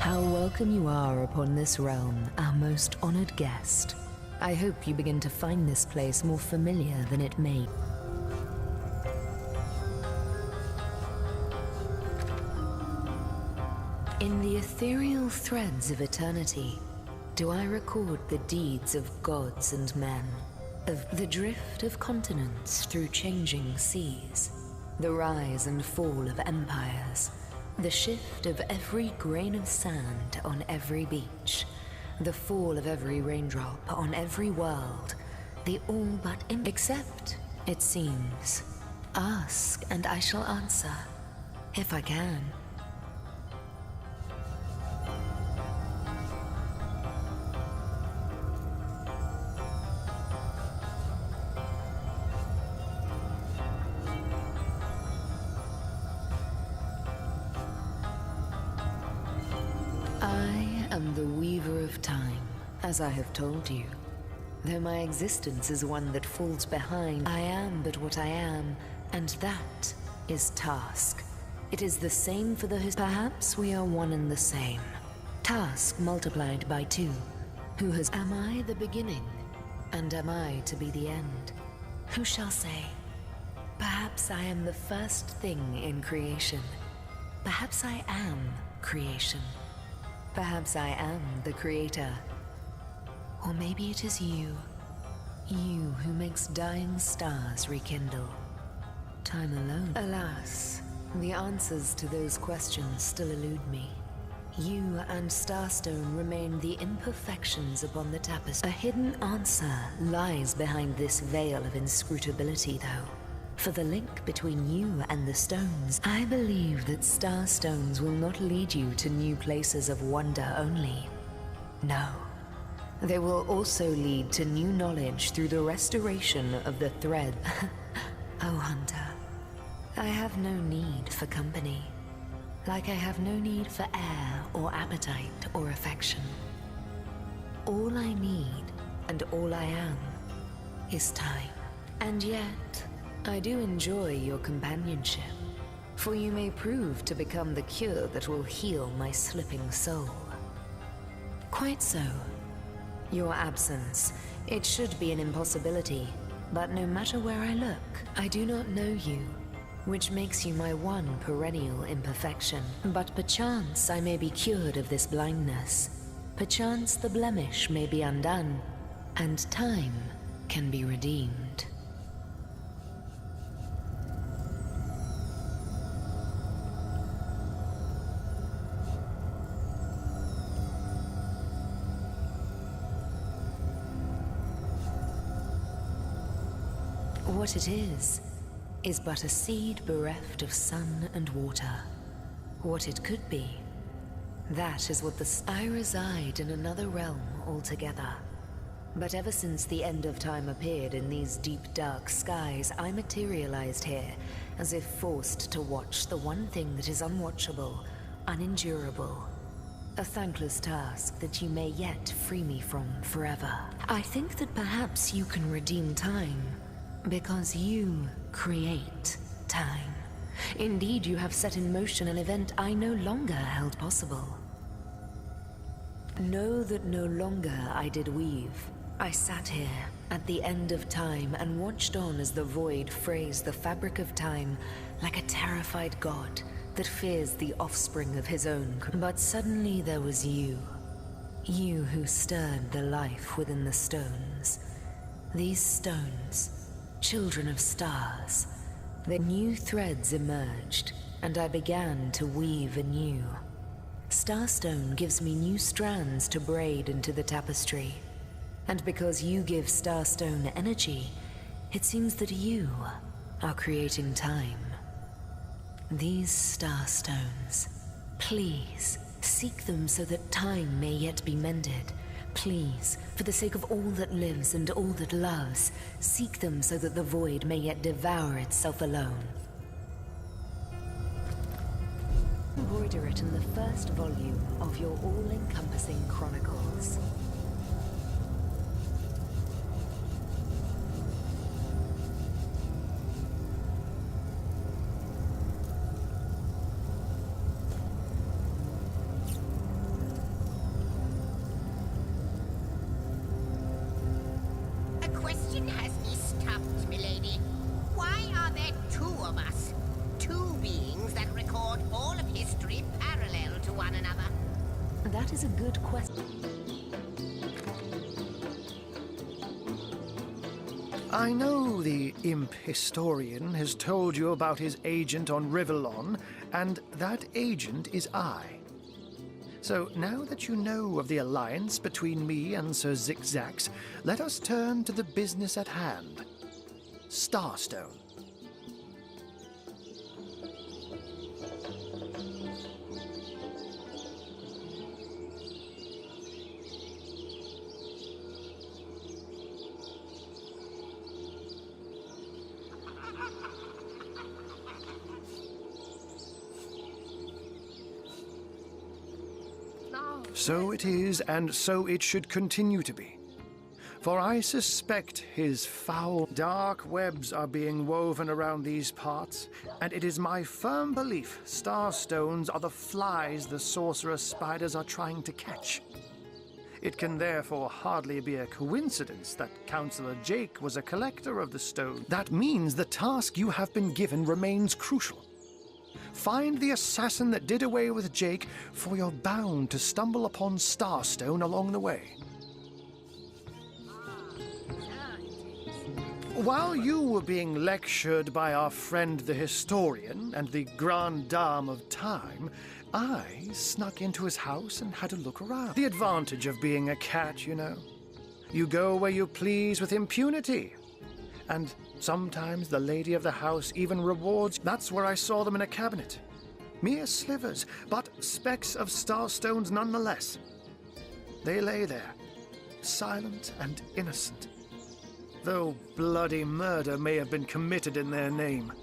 How welcome you are upon this realm, our most honored guest. I hope you begin to find this place more familiar than it may. In the ethereal threads of eternity, do I record the deeds of gods and men, of the drift of continents through changing seas, the rise and fall of empires, the shift of every grain of sand on every beach, the fall of every raindrop on every world, the all but except, it seems. Ask and I shall answer, if I can. I am the weaver of time, as I have told you. Though my existence is one that falls behind, I am but what I am, and that is task. It is the same for the perhaps we are one and the same. Task multiplied by 2. Who has... Am I the beginning? And am I to be the end? Who shall say? Perhaps I am the first thing in creation. Perhaps I am creation. Perhaps I am the creator. Or maybe it is you. You who makes dying stars rekindle. Time alone. Alas, the answers to those questions still elude me. You and Starstone remain the imperfections upon the tapestry. A hidden answer lies behind this veil of inscrutability, though. For the link between you and the stones, I believe that starstones will not lead you to new places of wonder only. No. They will also lead to new knowledge through the restoration of the thread. Oh, Hunter, I have no need for company. Like I have no need for air or appetite or affection. All I need and all I am is time. And yet, I do enjoy your companionship, for you may prove to become the cure that will heal my slipping soul. Quite so. Your absence, it should be an impossibility, but no matter where I look, I do not know you, which makes you my one perennial imperfection. But perchance I may be cured of this blindness. Perchance the blemish may be undone, and time can be redeemed. What it is but a seed bereft of sun and water. What it could be, that is what I reside in another realm altogether. But ever since the end of time appeared in these deep dark skies, I materialized here, as if forced to watch the one thing that is unwatchable, unendurable. A thankless task that you may yet free me from forever. I think that perhaps you can redeem time, because you create time. Indeed, you have set in motion an event I no longer held possible. Know that no longer I did weave. I sat here at the end of time and watched on as the void frays the fabric of time like a terrified god that fears the offspring of his own. But suddenly there was you. You who stirred the life within the stones. These stones, children of stars. The new threads emerged, and I began to weave anew. Starstone gives me new strands to braid into the tapestry. And because you give Starstone energy, it seems that you are creating time. These Starstones, please seek them so that time may yet be mended. Please, for the sake of all that lives and all that loves, seek them so that the void may yet devour itself alone. Embroider it in the first volume of your all-encompassing chronicles. interrupt, milady. Why are there two of us? Two beings that record all of history parallel to one another? That is a good question. I know the imp historian has told you about his agent on Rivellon, and that agent is I. So now that you know of the alliance between me and Sir Zigzax, let us turn to the business at hand. Starstone. So it is, and so it should continue to be. For I suspect his foul, dark webs are being woven around these parts, and it is my firm belief starstones are the flies the sorcerer spiders are trying to catch. It can therefore hardly be a coincidence that Councillor Jake was a collector of the stone. That means the task you have been given remains crucial. Find the assassin that did away with Jake, for you're bound to stumble upon Starstone along the way. While you were being lectured by our friend the historian and the grande dame of time, I snuck into his house and had a look around. The advantage of being a cat, you know. You go where you please with impunity. And sometimes the lady of the house even rewards. That's where I saw them in a cabinet. Mere slivers, but specks of starstones nonetheless. They lay there, silent and innocent, though bloody murder may have been committed in their name.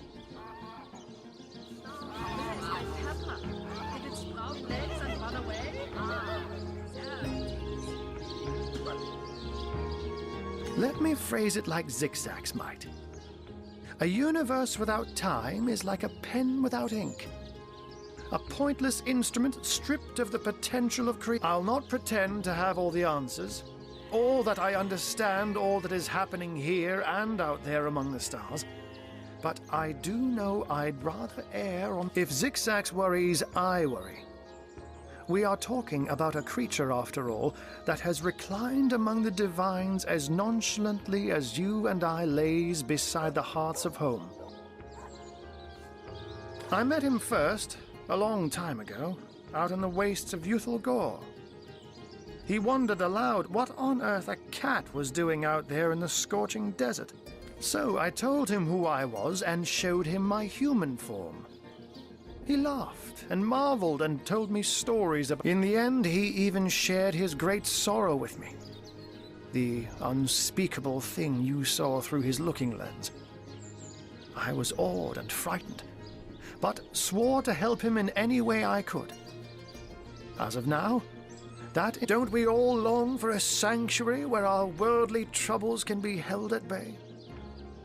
Let me phrase it like Zigzax might. A universe without time is like a pen without ink. A pointless instrument stripped of the potential of creation. I'll not pretend to have all the answers, or that I understand all that is happening here and out there among the stars. But I do know I'd rather err on... If Zigzax worries, I worry. We are talking about a creature, after all, that has reclined among the divines as nonchalantly as you and I laze beside the hearths of home. I met him first, a long time ago, out in the wastes of Youthful Gore. He wondered aloud what on earth a cat was doing out there in the scorching desert. So I told him who I was and showed him my human form. He laughed and marveled and told me stories about... In the end, he even shared his great sorrow with me. The unspeakable thing you saw through his looking lens. I was awed and frightened, but swore to help him in any way I could. As of now, don't we all long for a sanctuary where our worldly troubles can be held at bay?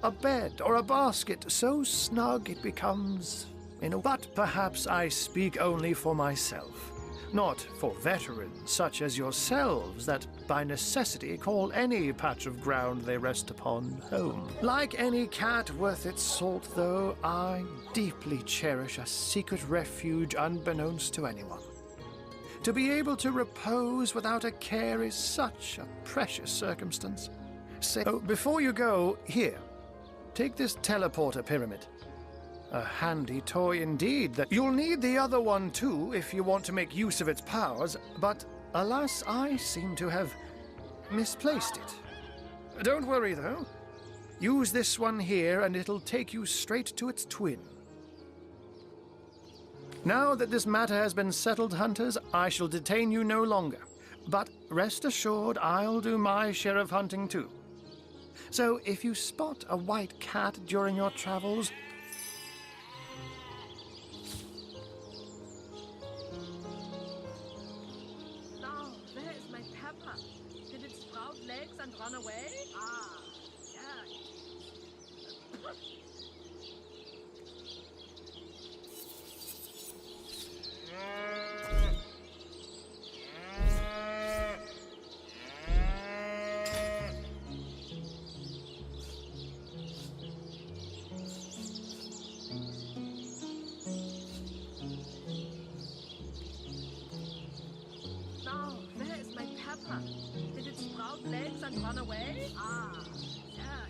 A bed or a basket so snug it becomes... But perhaps I speak only for myself, not for veterans such as yourselves that by necessity call any patch of ground they rest upon home. Like any cat worth its salt, though, I deeply cherish a secret refuge unbeknownst to anyone. To be able to repose without a care is such a precious circumstance. So, before you go, here, take this teleporter pyramid. A handy toy indeed. That you'll need the other one too if you want to make use of its powers, but alas, I seem to have misplaced it. Don't worry though. Use this one here and it'll take you straight to its twin. Now that this matter has been settled, hunters, I shall detain you no longer. But rest assured, I'll do my share of hunting too. So if you spot a white cat during your travels, run away? Ah, yeah. Huh. Did it sprout legs and run away? Ah, yeah.